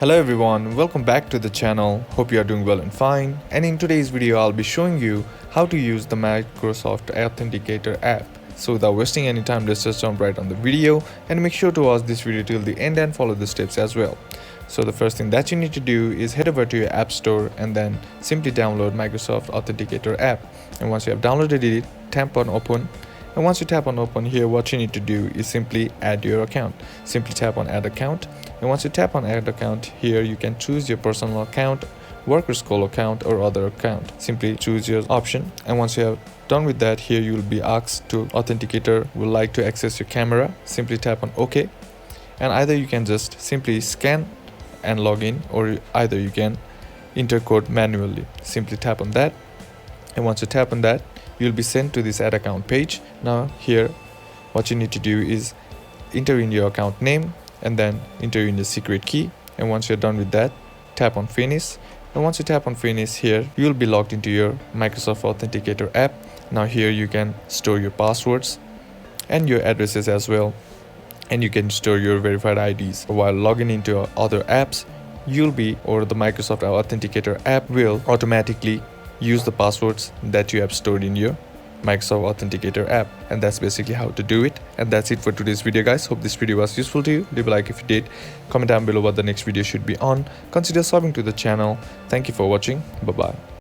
Hello everyone, welcome back to the channel. Hope you are doing well and fine. And in today's video, I'll be showing you how to use the Microsoft Authenticator app. So without wasting any time, let's just jump right on the video and make sure to watch this video till the end and follow the steps as well. So the first thing that you need to do is head over to your app store and then simply download Microsoft Authenticator app. And once you have downloaded it, tap on open. And once you tap on open here, what you need to do is simply add your account. Simply tap on add account. And once you tap on add account here, you can choose your personal account, worker school account or other account. Simply choose your option. And once you have done with that, here you will be asked to Authenticator would like to access your camera. Simply tap on OK. And either you can just simply scan and log in, or either you can enter code manually. Simply tap on that. And once you tap on that, you'll be sent to this add account page. Now here what you need to do is enter in your account name and then enter in the secret key. And once you're done with that, tap on finish. And once you tap on finish here, you'll be logged into your Microsoft Authenticator app. Now here you can store your passwords and your addresses as well, and you can store your verified IDs. While logging into other apps, the Microsoft Authenticator app will automatically use the passwords that you have stored in your Microsoft Authenticator app. And that's basically how to do it. And that's it for today's video, guys. Hope this video was useful to you. Leave a like if you did. Comment down below what the next video should be on. Consider subbing to the channel. Thank you for watching. Bye bye.